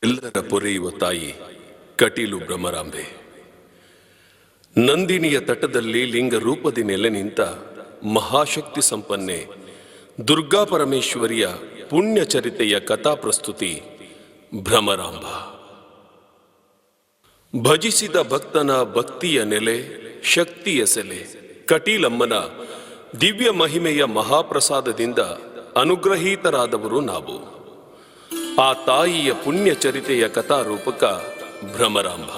ಎಲ್ಲರ ಪೊರೆಯುವ ತಾಯಿ ಕಟೀಲು ಭ್ರಮರಾಂಬೆ. ನಂದಿನಿಯ ತಟದಲ್ಲಿ ಲಿಂಗ ರೂಪದಿ ನೆಲೆ ನಿಂತ ಮಹಾಶಕ್ತಿ ಸಂಪನ್ನೆ ದುರ್ಗಾ ಪರಮೇಶ್ವರಿಯ ಪುಣ್ಯಚರಿತೆಯ ಕಥಾ ಪ್ರಸ್ತುತಿ ಭ್ರಮರಾಂಬ. ಭಜಿಸಿದ ಭಕ್ತನ ಭಕ್ತಿಯ ನೆಲೆ, ಶಕ್ತಿಯ ಸೆಲೆ ಕಟೀಲಮ್ಮನ ದಿವ್ಯ ಮಹಿಮೆಯ ಮಹಾಪ್ರಸಾದದಿಂದ ಅನುಗ್ರಹೀತರಾದವರು ನಾವು. ಆ ತಾಯಿಯ ಪುಣ್ಯಚರಿತೆಯ ಕಥಾರೂಪಕ ಭ್ರಮರಾಂಬ.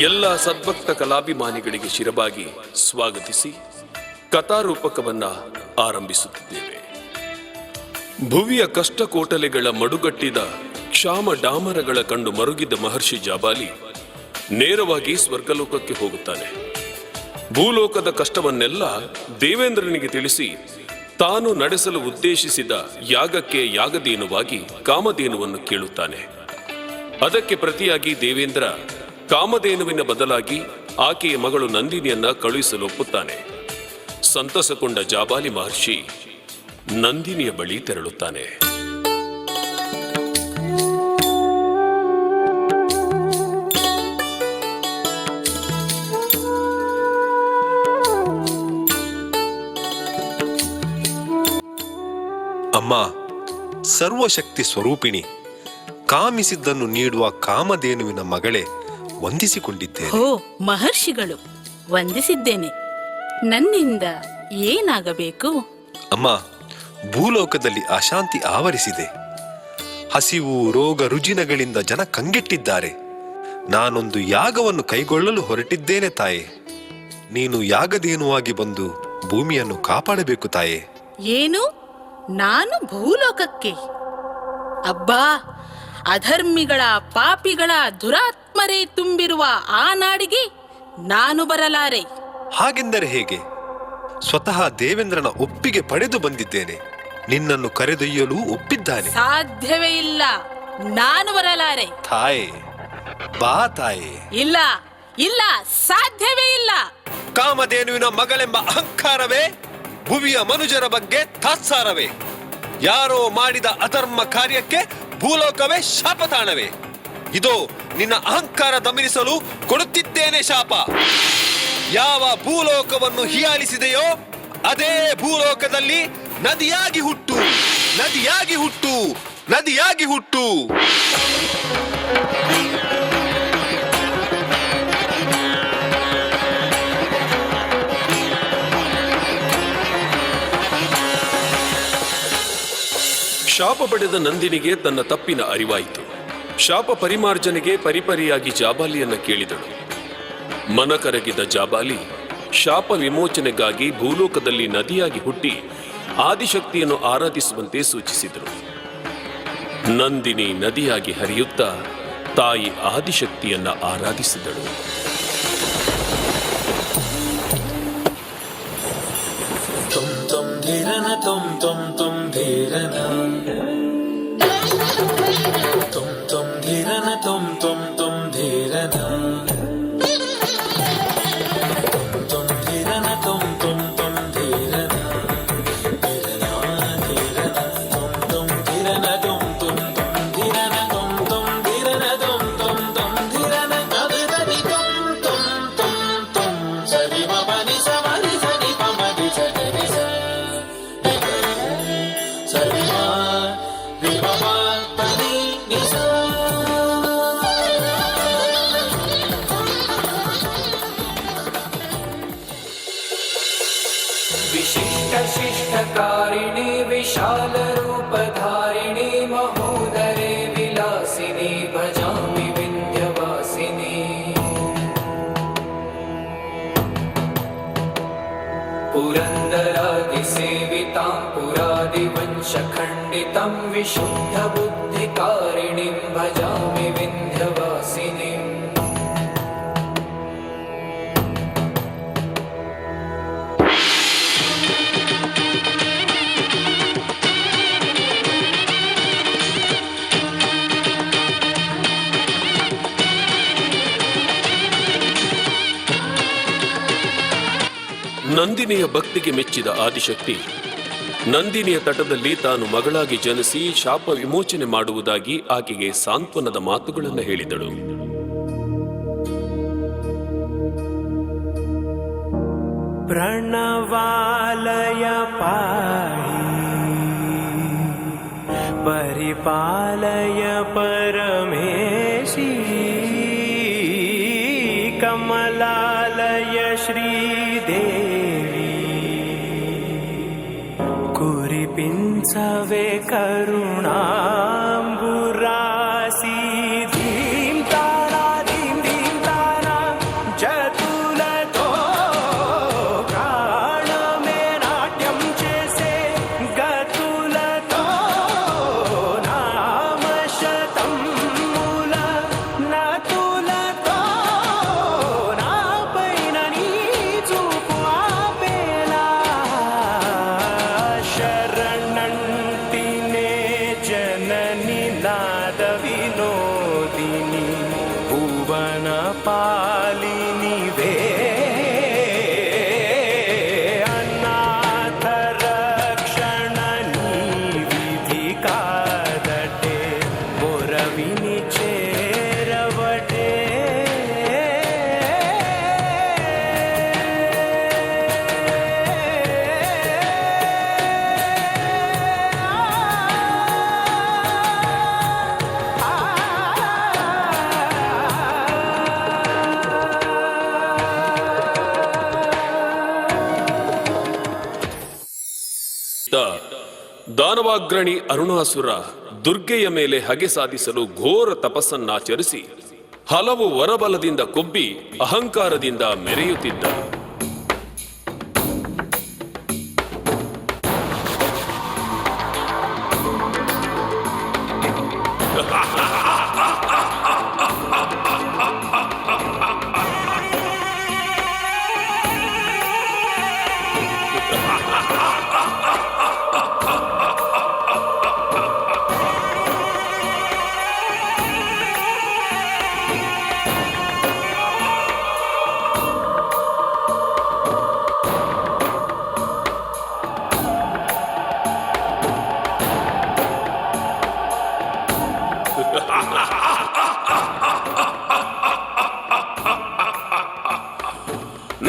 ಎಲ್ಲ ಸದ್ಭಕ್ತ ಕಲಾಭಿಮಾನಿಗಳಿಗೆ ಶಿರಬಾಗಿ ಸ್ವಾಗತಿಸಿ ಕಥಾರೂಪಕವನ್ನ ಆರಂಭಿಸುತ್ತಿದ್ದೇವೆ. ಭುವಿಯ ಕಷ್ಟ ಕೋಟಲೆಗಳ ಮಡುಗಟ್ಟಿದ ಕ್ಷಾಮ ಡಾಮರಗಳ ಕಂಡು ಮರುಗಿದ್ದ ಮಹರ್ಷಿ ಜಾಬಾಲಿ ನೇರವಾಗಿ ಸ್ವರ್ಗಲೋಕಕ್ಕೆ ಹೋಗುತ್ತಾನೆ. ಭೂಲೋಕದ ಕಷ್ಟವನ್ನೆಲ್ಲ ದೇವೇಂದ್ರನಿಗೆ ತಿಳಿಸಿ ತಾನು ನಡೆಸಲು ಉದ್ದೇಶಿಸಿದ ಯಾಗಕ್ಕೆ ಯಾಗದೇನುವಾಗಿ ಕಾಮಧೇನುವನ್ನು ಕೇಳುತ್ತಾನೆ. ಅದಕ್ಕೆ ಪ್ರತಿಯಾಗಿ ದೇವೇಂದ್ರ ಕಾಮಧೇನುವಿನ ಬದಲಾಗಿ ಆಕೆಯ ಮಗಳು ನಂದಿನಿಯನ್ನ ಕಳುಹಿಸಲು ಒಪ್ಪುತ್ತಾನೆ. ಸಂತಸಗೊಂಡ ಜಾಬಾಲಿ ಮಹರ್ಷಿ ನಂದಿನಿಯ ಬಳಿ ತೆರಳುತ್ತಾನೆ. ಅಮ್ಮ, ಸರ್ವಶಕ್ತಿ ಸ್ವರೂಪಿಣಿ, ಕಾಮಿಸಿದ್ದನ್ನು ನೀಡುವ ಕಾಮಧೇನುವಿನ ಮಗಳೇ, ವಂದಿಸಿಕೊಂಡಿದ್ದೇನೆ. ಓ ಮಹರ್ಷಿಗಳು, ವಂದಿಸಿದ್ದೇನೆ. ನನ್ನಿಂದ ಏನಾಗಬೇಕು? ಅಮ್ಮ, ಭೂಲೋಕದಲ್ಲಿ ಅಶಾಂತಿ ಆವರಿಸಿದೆ. ಹಸಿವು, ರೋಗ, ರುಜಿನಗಳಿಂದ ಜನ ಕಂಗೆಟ್ಟಿದ್ದಾರೆ. ನಾನೊಂದು ಯಾಗವನ್ನು ಕೈಗೊಳ್ಳಲು ಹೊರಟಿದ್ದೇನೆ ತಾಯೆ. ನೀನು ಯಾಗದೇನುವಾಗಿ ಬಂದು ಭೂಮಿಯನ್ನು ಕಾಪಾಡಬೇಕು ತಾಯೆ. ಏನು? ನಾನು ಭೂಲೋಕಕ್ಕೆ? ಅಬ್ಬಾ, ಅಧರ್ಮಿಗಳ, ಪಾಪಿಗಳ, ದುರಾತ್ಮರೇ ತುಂಬಿರುವ ಆ ನಾಡಿಗೆ ನಾನು ಬರಲಾರೆ. ಹಾಗೆಂದರೆ ಹೇಗೆ? ಸ್ವತಃ ದೇವೇಂದ್ರನ ಒಪ್ಪಿಗೆ ಪಡೆದು ಬಂದಿದ್ದೇನೆ. ನಿನ್ನನ್ನು ಕರೆದೊಯ್ಯಲು ಒಪ್ಪಿದ್ದಾನೆ. ಸಾಧ್ಯವೇ ಇಲ್ಲ, ನಾನು ಬರಲಾರೆ. ತಾಯೆ, ಬಾ ತಾಯೆ. ಇಲ್ಲ ಇಲ್ಲ, ಸಾಧ್ಯವೇ ಇಲ್ಲ. ಕಾಮಧೇನುವಿನ ಮಗಳೆಂಬ ಅಹಂಕಾರವೇ, ಭುವಿಯ ಮನುಜರ ಬಗ್ಗೆ ತಾತ್ಸಾರವೇ, ಯಾರೋ ಮಾಡಿದ ಅಧರ್ಮ ಕಾರ್ಯಕ್ಕೆ ಭೂಲೋಕವೇ ಶಾಪತಾಣವೇ. ಇದೋ ನಿನ್ನ ಅಹಂಕಾರ ದಮನಿಸಲು ಕೊಡುತ್ತಿದ್ದೇನೆ ಶಾಪ. ಯಾವ ಭೂಲೋಕವನ್ನು ಹೀಯಾಳಿಸಿದೆಯೋ ಅದೇ ಭೂಲೋಕದಲ್ಲಿ ನದಿಯಾಗಿ ಹುಟ್ಟು, ನದಿಯಾಗಿ ಹುಟ್ಟು, ನದಿಯಾಗಿ ಹುಟ್ಟು. ಶಾಪ ಪಡೆದ ನಂದಿನಿಗೆ ತನ್ನ ತಪ್ಪಿನ ಅರಿವಾಯಿತು. ಶಾಪ ಪರಿಮಾರ್ಜನೆಗೆ ಪರಿಪರಿಯಾಗಿ ಜಾಬಾಲಿಯನ್ನ ಕೇಳಿದಳು. ಮನ ಕರಗಿದ ಜಾಬಾಲಿ ಶಾಪ ವಿಮೋಚನೆಗಾಗಿ ಭೂಲೋಕದಲ್ಲಿ ನದಿಯಾಗಿ ಹುಟ್ಟಿ ಆದಿಶಕ್ತಿಯನ್ನು ಆರಾಧಿಸುವಂತೆ ಸೂಚಿಸಿದರು. ನಂದಿನಿ ನದಿಯಾಗಿ ಹರಿಯುತ್ತಾ ತಾಯಿ ಆದಿಶಕ್ತಿಯನ್ನ ಆರಾಧಿಸಿದಳು. ತುಂ ತುಂ ಧೀರನ ತುಂ ತುಂ ತುಂ ಧೀರನ ತುಂ ತುಂ ಧೀರನ ತುಂ ತುಂ ತುಂ ಧೀರನ ತುಂ ತುಂ ಧೀರನ ತುಂ ತುಂ ತುಂ ಧೀರನ ಧೀರನ ಧೀರನ ತುಂ ತುಂ ಧೀರನ ತುಂ ತುಂ ತುಂ ಧೀರನ ತುಂ ತುಂ ಧೀರನ ತುಂ ತುಂ ತುಂ ಧೀರನ ಕದನಿ ತುಂ ತುಂ ತುಂ ತುಂ ಸರಿ ಮಪನಿ ಸವನಿ ಸನಿ ಪಮದಿ ಸರಿ ಸರಿ ಮಾ ರಿ ಮಪ ಪನಿ ನಿಸ. विशिष्ट शिष्टकारिणी विशाल रूपधारिणी महोदरे विलासिनी भजामि विन्ध्यवासिनी. पुरन्दरादिसेवितां पुरादिवंशखण्डितं विशुद्धबुद्धिकारिणीं भजामि विन्ध्यवासिनीम्. ನಂದಿನಿಯ ಭಕ್ತಿಗೆ ಮೆಚ್ಚಿದ ಆದಿಶಕ್ತಿ ನಂದಿನಿಯ ತಟದಲ್ಲಿ ತಾನು ಮಗಳಾಗಿ ಜನಿಸಿ ಶಾಪ ವಿಮೋಚನೆ ಮಾಡುವುದಾಗಿ ಆಕೆಗೆ ಸಾಂತ್ವನದ ಮಾತುಗಳನ್ನು ಹೇಳಿದಳು. ಪ್ರಣವಾಲಯ ಪಾಹಿ ಪರಿಪಾಲಯ ಪರಮೇಶಿ ಕಮಲಾಲಯ ಶ್ರೀದೇವಿ ಕುರಿಪಿಂಚವೆ ಕರುಣಾಂಬುರಾಸಿ ಧೀಂ ತಾರಾ ಧೀಂ ಧೀಂ ತಾರಾ ಜತುಲತೋ ಪ್ರಾಣಮೇ ನಾಟ್ಯಂ చేసే గతులతో నామ శతం మూల నతులతో నా పైన నీ చూపు ఆపేలా శరణంటినే జనని నాద వినోదిని భువన పాలిని వే అనాథ రక్షణ నీ విధి కాదటే మొరవిని చేరవటే. ದಾನವಾಗ್ರಣಿ ಅರುಣಾಸುರ ದುರ್ಗೆಯ ಮೇಲೆ ಹಗೆ ಸಾಧಿಸಲು ಘೋರ ತಪಸ್ಸನ್ನಾಚರಿಸಿ ಹಲವು ವರಬಲದಿಂದ ಕೊಬ್ಬಿ ಅಹಂಕಾರದಿಂದ ಮೆರೆಯುತ್ತಿದ್ದ.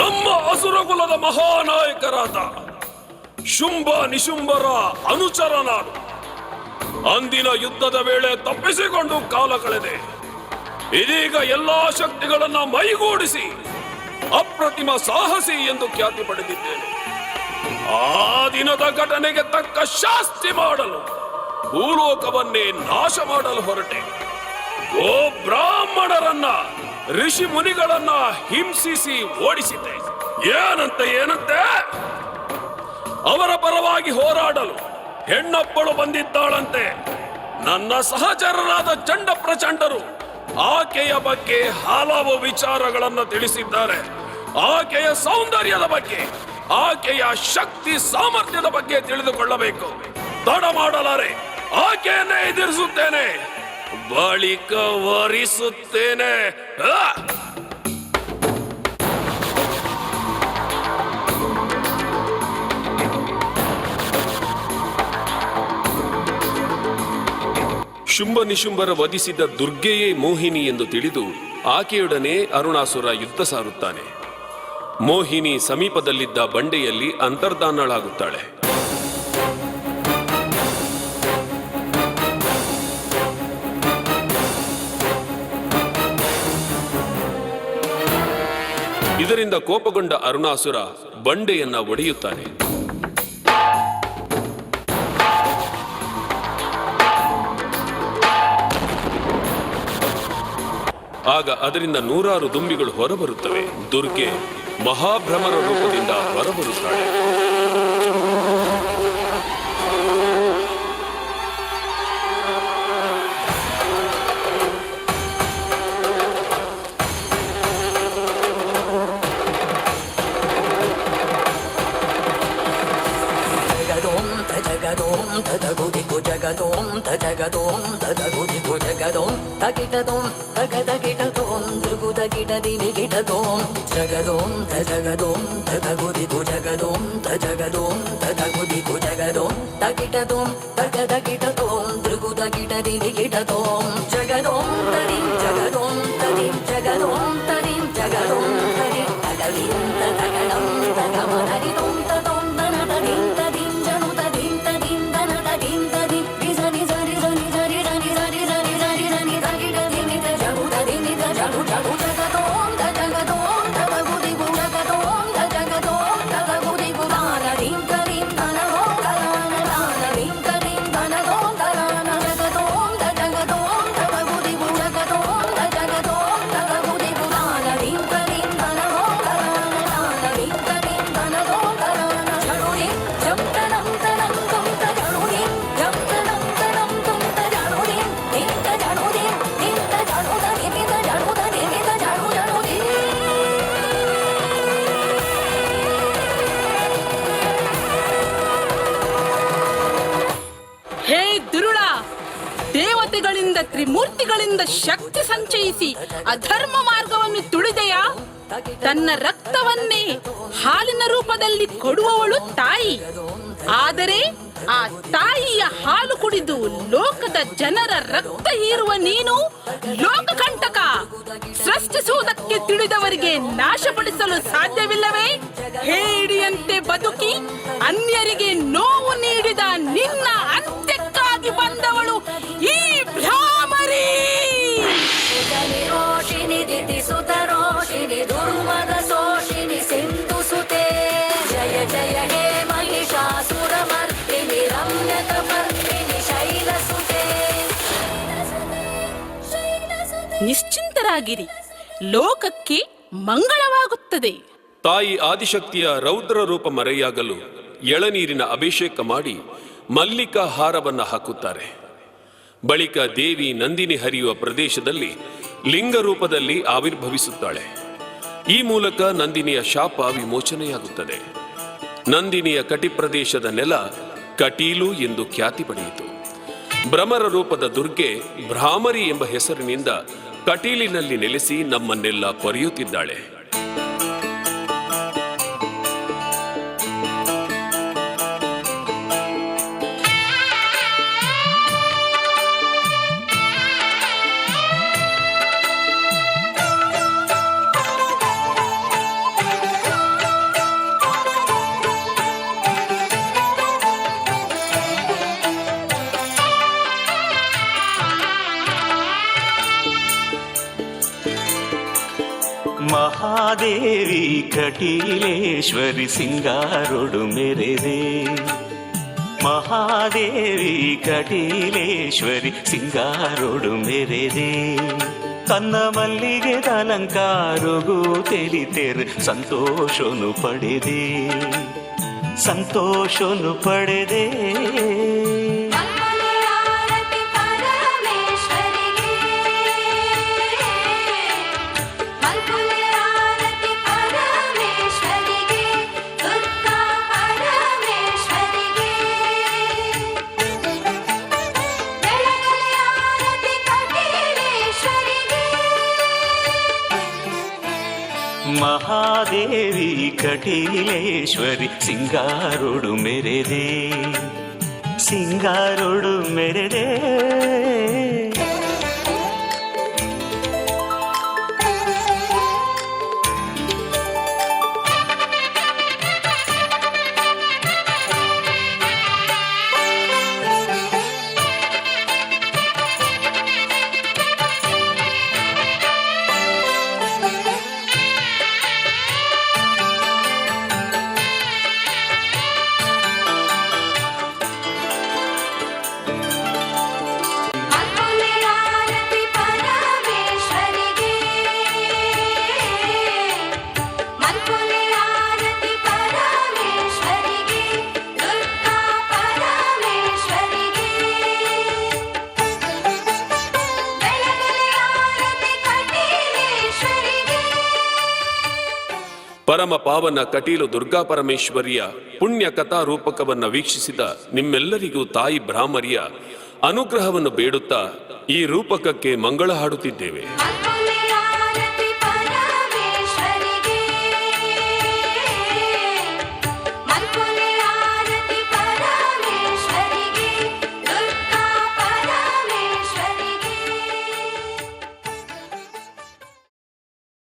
ನಮ್ಮ ಅಸುರಕುಲದ ಮಹಾನಾಯಕರಾದ ಶುಂಭ ನಿಶುಂಭರ ಅನುಚರ ನಾನು. ಅಂದಿನ ಯುದ್ಧದ ವೇಳೆ ತಪ್ಪಿಸಿಕೊಂಡು ಕಾಲ ಕಳೆದೆ. ಇದೀಗ ಎಲ್ಲಾ ಶಕ್ತಿಗಳನ್ನ ಮೈಗೂಡಿಸಿ ಅಪ್ರತಿಮ ಸಾಹಸಿ ಎಂದು ಖ್ಯಾತಿ ಪಡೆದಿದ್ದೇನೆ. ಆ ದಿನದ ಘಟನೆಗೆ ತಕ್ಕ ಶಾಸ್ತಿ ಮಾಡಲು ಭೂಲೋಕವನ್ನೇ ನಾಶ ಮಾಡಲು ಹೊರಟೆ. ಓ ಬ್ರಾಹ್ಮಣರನ್ನ, ಋಷಿ ಮುನಿಗಳನ್ನ ಹಿಂಸಿಸಿ ಓಡಿಸಿದ್ದೆ. ಏನಂತೆ ಅವರ ಪರವಾಗಿ ಹೋರಾಡಲು ಹೆಣ್ಣೊಬ್ಬಳು ಬಂದಿದ್ದಾಳಂತೆ. ನನ್ನ ಸಹಚರರಾದ ಚಂಡ ಪ್ರಚಂಡರು ಆಕೆಯ ಬಗ್ಗೆ ಹಲವು ವಿಚಾರಗಳನ್ನು ತಿಳಿಸಿದ್ದಾರೆ. ಆಕೆಯ ಸೌಂದರ್ಯದ ಬಗ್ಗೆ, ಆಕೆಯ ಶಕ್ತಿ ಸಾಮರ್ಥ್ಯದ ಬಗ್ಗೆ ತಿಳಿದುಕೊಳ್ಳಬೇಕು. ತಡ ಮಾಡಲಾರೆ, ಆಕೆಯನ್ನೇ ಎದುರಿಸುತ್ತೇನೆ, ಬಳಿಕ ವರಿಸುತ್ತೇನೆ. ಶುಂಭ ನಿಶುಂಭರ ವಧಿಸಿದ ದುರ್ಗೆಯೇ ಮೋಹಿನಿ ಎಂದು ತಿಳಿದು ಆಕೆಯೊಡನೆ ಅರುಣಾಸುರ ಯುದ್ಧ ಸಾರುತ್ತಾನೆ. ಮೋಹಿನಿ ಸಮೀಪದಲ್ಲಿದ್ದ ಬಂಡೆಯಲ್ಲಿ ಅಂತರ್ಧಾನಳಾಗುತ್ತಾಳೆ. ಇದರಿಂದ ಕೋಪಗೊಂಡ ಅರುಣಾಸುರ ಬಂಡೆಯನ್ನ ಒಡೆಯುತ್ತಾನೆ. ಆಗ ಅದರಿಂದ ನೂರಾರು ದುಂಬಿಗಳು ಹೊರಬರುತ್ತವೆ. ದುರ್ಗೆ ಮಹಾಭ್ರಮರ ರೂಪದಿಂದ ಹೊರಬರುತ್ತಾಳೆ. ಜಗದೋಂ ತದಗುದಿಗು ಜಗದೋಂ ತಗಿಟದೋಂ ತಗದಗಿಟದೋಂ ದುರ್ಗುದಗಿಟದಿನಿ ಗಿಟದೋಂ ಜಗದೋಂ ತದಗುದಿಗು ಜಗದೋಂ ತದಗುದಿಗು ಜಗದೋಂ ತಗಿಟದೋಂ ತಗದಗಿಟದೋಂ ದುರ್ಗುದಗಿಟದಿನಿ ಗಿಟದೋಂ ಜಗದೋಂ ತರಿಂ ಜಗದೋಂ ತರಿಂ ಜಗದೋಂ ತರಿಂ ಜಗದೋಂ ತರಿಂ ತಗಲಿಂ ತಗಡಂ ತಗಮನರಿದೋಂ ತದೋಂ ದನದರಿಂ ತದಿಂ ಜನು ತದಿಂ ತದಿಂ ದನದರಿಂ ತದಿಂ ಬಿಸನಿ ಸರಿ ಸನಿ ಸರಿ ಸನಿ ಸರಿ ಸರಿ ಸರಿ ಸನಿ ತಗಿಡದಿ ನಿತ ಜಗುದದಿ ನಿತ ಜಗು ಜಗು ಜಗದೋಂ ತದಗುದಿಗು ಜಗದೋಂ ತದಗುದಿಗು ದಾನರಿಂ ತರಿಂ ದನದೋಂ ದಲಾನ ದಾನರಿಂ ತರಿಂ ದನದೋಂ ದಲಾನ ಜಗದೋಂ ತದಗುದಿಗು ಜಗದೋಂ ತದಗುದಿಗು ದಾನರಿಂ ತರಿಂ ದನದೋಂ ದಲಾನ ದಾನರಿಂ ತರಿಂ ದನದೋಂ ದಲಾನ ಜಡುರಿಂ ಜಂತನಂ ತನಂ ತುಂತ ಜಡುರಿಂ ಜಂತನಂ ತನಂ ತುಂತ ಜಡುರಿಂ ನಿಂತ ಜಡುರಿಂ ನಿಂತ ಜಡುದ ನಿಮಿತ ಜಡುದ ನಿಮಿತ ಜಡು ಜಡುರಿ ಹೇ ದುರುಳ, ದೇವತೆಗಳಿಂದ ತ್ರಿಮೂರ್ತಿಗಳಿಂದ ಶಕ್ತಿ ಸಂಚಯಿಸಿ ಅಧರ್ಮ ಮಾರ್ಗವನ್ನು ತುಳಿದೆಯಾ? ತನ್ನ ರಕ್ತವನ್ನೇ ಹಾಲಿನ ರೂಪದಲ್ಲಿ ಕೊಡುವವಳು ತಾಯಿ. ಆದರೆ ಆ ತಾಯಿಯ ಹಾಲು ಕುಡಿದು ಲೋಕದ ಜನರ ರಕ್ತ ಹೀರುವ ನೀನು ಲೋಕಕಂಟಕ. ಸೃಷ್ಟಿಸುವುದಕ್ಕೆ ತಿಳಿದವರಿಗೆ ನಾಶಪಡಿಸಲು ಸಾಧ್ಯವಿಲ್ಲವೇ? ಹೇಡಿಯಂತೆ ಬದುಕಿ ಅನ್ಯರಿಗೆ ನೋವು ನೀಡಿದ ನಿನ್ನ ಅಂತ್ಯಕ್ಕಾಗಿ ಬಂದವಳು ಈ ಭ್ರಾಮರಿ. ರೋಷಿಣಿ ದಿತಿಸುತ ರೋಷಿಣಿ ದುರ್ಮದ ಸೋಷಿಣಿ ಸಿಂಧು ಸುತೆ ಜಯ ಜಯ ಹೇ ಮಹಿಷಾಸುರ ಮರ್ತೆ ನಿಶ್ಚಿಂತರಾಗಿರಿ, ಲೋಕಕ್ಕೆ ಮಂಗಳವಾಗುತ್ತದೆ. ತಾಯಿ ಆದಿಶಕ್ತಿಯ ರೌದ್ರ ರೂಪ ಮರೆಯಾಗಲು ಎಳನೀರಿನ ಅಭಿಷೇಕ ಮಾಡಿ ಮಲ್ಲಿಕಾ ಹಾರವನ್ನು ಹಾಕುತ್ತಾರೆ. ಬಳಿಕ ದೇವಿ ನಂದಿನಿ ಹರಿಯುವ ಪ್ರದೇಶದಲ್ಲಿ ಲಿಂಗ ರೂಪದಲ್ಲಿ ಆವಿರ್ಭವಿಸುತ್ತಾಳೆ. ಈ ಮೂಲಕ ನಂದಿನಿಯ ಶಾಪ ವಿಮೋಚನೆಯಾಗುತ್ತದೆ. ನಂದಿನಿಯ ಕಟಿ ಪ್ರದೇಶದ ನೆಲ ಕಟೀಲು ಎಂದು ಖ್ಯಾತಿ ಪಡೆಯಿತು. ಭ್ರಮರ ರೂಪದ ದುರ್ಗೆ ಭ್ರಾಮರಿ ಎಂಬ ಹೆಸರಿನಿಂದ ಕಟೀಲಿನಲ್ಲಿ ನೆಲೆಸಿ ನಮ್ಮನ್ನೆಲ್ಲ ಪೊರೆಯುತ್ತಿದ್ದಾಳೆ. ಮಹಾದೇವಿ ಕಟೀಲೇಶ್ವರಿ ಸಿಂಗಾರೊಡು ಮೆರೆದೆ. ಮಹಾದೇವಿ ಕಟೀಲೇಶ್ವರಿ ಸಿಂಗಾರೊಡು ಮೆರೆದೆ. ತನ್ನ ಮಲ್ಲಿಗೆ ಅಲಂಕಾರಗೂ ತೆಲಿತೆರ್ ಸಂತೋಷನು ಪಡೆದೆ. ಸಂತೋಷನು ಪಡೆದೆ. ಮಹಾದೇವಿ ಕಟೀಲೇಶ್ವರಿ ಸಿಂಗಾರೊಡು ಮೆರೆದೆ. ಸಿಂಗಾರೊಡು ಮೆರೆದೆ. ಪರಮ ಪಾವನ ಕಟೀಲು ದುರ್ಗಾ ಪರಮೇಶ್ವರಿಯ ಪುಣ್ಯ ಕಥಾ ರೂಪಕವನ್ನು ವೀಕ್ಷಿಸಿದ ನಿಮ್ಮೆಲ್ಲರಿಗೂ ತಾಯಿ ಭ್ರಾಮರಿಯ ಅನುಗ್ರಹವನ್ನು ಬೇಡುತ್ತಾ ಈ ರೂಪಕಕ್ಕೆ ಮಂಗಳ ಹಾಡುತ್ತಿದ್ದೇವೆ.